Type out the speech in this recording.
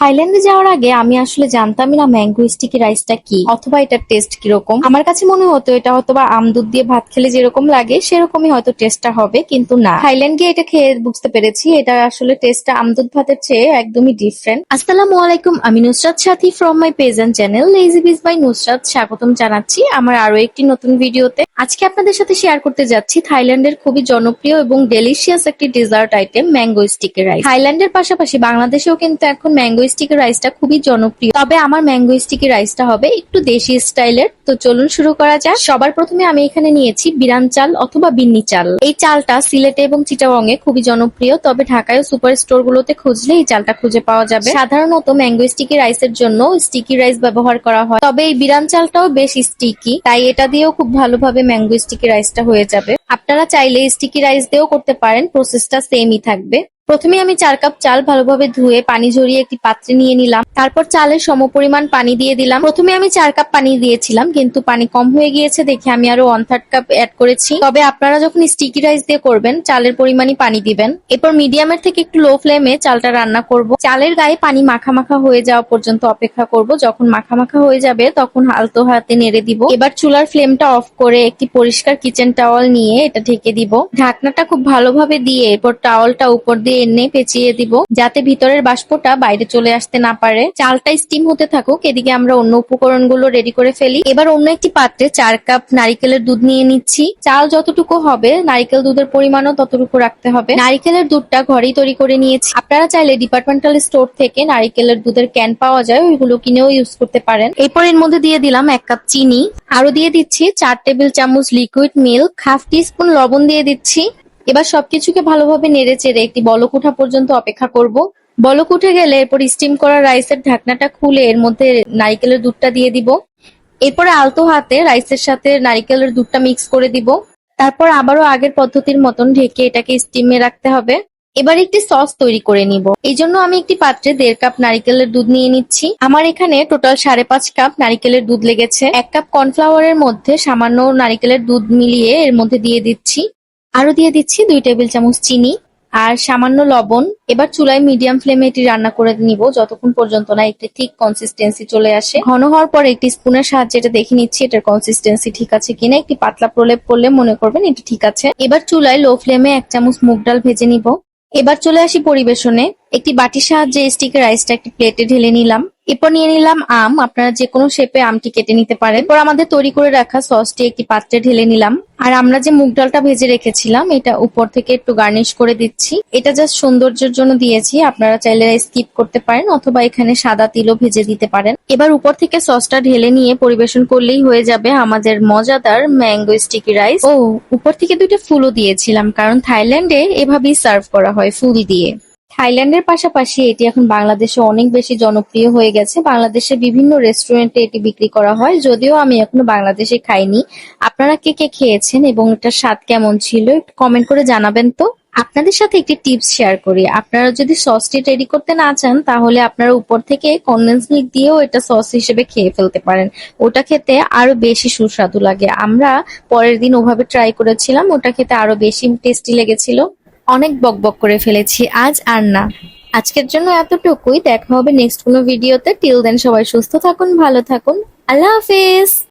থাইল্যান্ডে যাওয়ার আগে আমি আসলে জানতামই না ম্যাঙ্গো স্টিকি রাইসটা কি অথবা এটার টেস্ট কিরকম। আমার কাছে মনে হতো এটা হয়তোবা দুধ দিয়ে ভাত খেলে যেরকম লাগে সেরকমই হয়তো টেস্টটা হবে, কিন্তু না, থাইল্যান্ড গিয়ে এটা খেয়ে বুঝতে পেরেছি এটা আসলে টেস্টটা দুধ ভাতের চেয়ে একদমই ডিফারেন্ট। আসসালামু আলাইকুম, আমি Nusrat Sathi from my page and channel lazy biz by Nusrat. স্বাগতম জানাচ্ছি আমার আরো একটি নতুন ভিডিওতে। আজকে আপনাদের সাথে শেয়ার করতে যাচ্ছি থাইল্যান্ডের খুবই জনপ্রিয় এবং ডেলিশিয়াস একটি dessert item mango sticky rice. থাইল্যান্ডের পাশাপাশি বাংলাদেশেও কিন্তু এখন ম্যাঙ্গো স্টিকি রাইসটা খুবই জনপ্রিয়, তবে আমার ম্যাঙ্গো স্টিকি রাইসটা হবে একটু দেশি স্টাইলের। তো চলুন শুরু করা যাক। সবার প্রথমে আমি এখানে নিয়েছি বিরান চাল অথবা বিন্নি চাল। এই চালটা সিলেটে এবং চিটাগংয়ে খুবই জনপ্রিয়, তবে ঢাকায় সুপার স্টোর গুলোতে খুঁজলে এই চালটা খুঁজে পাওয়া যাবে। সাধারণত ম্যাঙ্গো স্টিকি রাইসের জন্য স্টিকি রাইস ব্যবহার করা হয়, তবে এই বিরান চালটাও বেশ স্টিকি, তাই এটা দিয়েও খুব ভালোভাবে ম্যাঙ্গো স্টিকি রাইসটা হয়ে যাবে। আপনারা চাইলে স্টিকি রাইস দিয়েও করতে পারেন, প্রসেসটা সেমই থাকবে। প্রথমে আমি 4 কাপ চাল ভালোভাবে ধুয়ে পানি ঝরিয়ে একটি পাত্রে নিয়ে নিলাম। তারপর চালের সমপরিমাণ পানি দিয়ে দিলাম। প্রথমে আমি 4 কাপ পানি দিয়েছিলাম, কিন্তু পানি কম হয়ে গিয়েছে দেখে আমি আরো 1/3 কাপ অ্যাড করেছি। তবে আপনারা যখন স্টিকি রাইস দিয়ে করবেন চালের পরিমাণই পানি দিবেন। এরপর মিডিয়ামের থেকে একটু লো ফ্লেমে চালটা রান্না করব। চালের গায়ে পানি মাখা মাখা হয়ে যাওয়া পর্যন্ত অপেক্ষা করব। যখন মাখা মাখা হয়ে যাবে তখন আলতো হাতে নেড়ে দিব। এবার চুলার ফ্লেমটা অফ করে একটি পরিষ্কার কিচেন টাওয়াল নিয়ে এটা ঢেকে দিব। ঢাকনাটা খুব ভালোভাবে দিয়ে এরপর টাওয়ালটা উপর দিয়ে এনে পেঁচিয়ে দিব, যাতে ভিতরের বাষ্পটা বাইরে চলে আসতে না পারে। চালটা স্টিম হতে থাকুক, এদিকে আমরা অন্য উপকরণগুলো রেডি করে ফেলি। এবার অন্য একটি পাত্রে 4 কাপ নারিকেলের দুধ নিয়ে নিচ্ছি। চাল যতটুকু হবে নারিকেল দুধের পরিমাণও ততটুকু রাখতে হবে। নারিকেলের দুধটা ঘরেই তৈরি করে নিয়েছি। আপনারা চাইলে ডিপার্টমেন্টাল স্টোর থেকে নারিকেলের দুধের ক্যান পাওয়া যায়, ওইগুলো কিনেও ইউজ করতে পারেন। এরপর এর মধ্যে দিয়ে দিলাম 1 কাপ চিনি, আরো দিয়ে দিচ্ছি 4 টেবিল চামচ লিকুইড মিল্ক, হাফ টিস্পুন লবণ দিয়ে দিচ্ছি। এবার সবকিছুকে ভালোভাবে নেড়ে চেড়ে একটি বলক ওঠা পর্যন্ত অপেক্ষা করব। বলক উঠে গেলে এরপর স্টিম করা রাইসের ঢাকনাটা খুলে এর মধ্যে নারিকেলের দুধটা দিয়ে দিব। এরপরে আলতো হাতে রাইসের সাথে নারিকেলের দুধটা মিক্স করে দিব। তারপর আবারও আগের পদ্ধতির মতন ঢেকে এটাকে স্টিমে রাখতে হবে। এবার একটি সস তৈরি করে নিব। এই জন্য আমি একটি পাত্রে 1.5 কাপ নারিকেলের দুধ নিয়ে নিচ্ছি। আমার এখানে টোটাল 5.5 কাপ নারিকেলের দুধ লেগেছে। 1 কাপ কর্নফ্লাওয়ারের মধ্যে সামান্য নারিকেলের দুধ মিলিয়ে এর মধ্যে দিয়ে দিচ্ছি। আরো দিয়ে দিচ্ছি 2 টেবিল চামচ চিনি আর সামান্য লবণ। এবার চুলায় মিডিয়াম ফ্লেমে এটি রান্না করে নিব যতক্ষণ পর্যন্ত না একটি ঠিক কনসিস্টেন্সি চলে আসে। ঘন হওয়ার পর একটি স্পুনের সাহায্যে এটা দেখে নিচ্ছি এটার কনসিস্টেন্সি ঠিক আছে কিনা। একটি পাতলা প্রলেপ করলে মনে করবেন এটা ঠিক আছে। এবার চুলায় লো ফ্লেমে 1 চামচ মুগ ডাল ভেজে নিব। এবার চলে আসি পরিবেশনে। একটি বাটির সাহায্যে স্টিকি রাইসটা একটি প্লেটে ঢেলে নিলাম। এরপর নিয়ে নিলাম আম, আপনারা যে কোনো শেপে আমটি কেটে নিতে পারেন। এরপর আমাদের তৈরি করে রাখা সসটি একটি পাত্রে ঢেলে নিলাম, আর আমরা যে মুগ ডালটা ভেজে রেখেছিলাম এটা উপর থেকে একটু গার্নিশ করে দিচ্ছি। এটা জাস্ট সৌন্দর্যের জন্য দিয়েছি, আপনারা চাইলে স্কিপ করতে পারেন অথবা এখানে সাদা তিলও ভেজে দিতে পারেন। এবার উপর থেকে সসটা ঢেলে নিয়ে পরিবেশন করলেই হয়ে যাবে আমাদের মজাদার ম্যাঙ্গো স্টিকি রাইস। ও উপর থেকে 2টা ফুলও দিয়েছিলাম, কারণ থাইল্যান্ডে এভাবেই সার্ভ করা হয় ফুল দিয়ে। থাইল্যান্ডের পাশাপাশি এটি এখন বাংলাদেশে অনেক বেশি জনপ্রিয় হয়ে গেছে। বাংলাদেশের বিভিন্ন রেস্টুরেন্টে এটি বিক্রি করা হয়, যদিও আমি এখনো বাংলাদেশে খাইনি। আপনারা কে কে খেয়েছেন এবং এটার স্বাদ কেমন ছিল একটু কমেন্ট করে জানাবেন তো। আপনাদের সাথে একটি টিপস শেয়ার করি, আপনারা যদি সসটি রেডি করতে না চান তাহলে আপনারা উপর থেকে কনডেন্স মিল্ক দিয়েও এটা সস হিসেবে খেয়ে ফেলতে পারেন। ওটা খেতে আরো বেশি সুস্বাদু লাগে। আমরা পরের দিন ওভাবে ট্রাই করেছিলাম, ওটা খেতে আরো বেশি টেস্টি লেগেছিল। অনেক বকবক করে ফেলেছি, আজ আর না। আজকের জন্য এতটুকুই। দেখা হবে নেক্সট কোনো ভিডিওতে। টিল দেন সবাই সুস্থ থাকুন, ভালো থাকুন। আল্লাহ হাফেজ।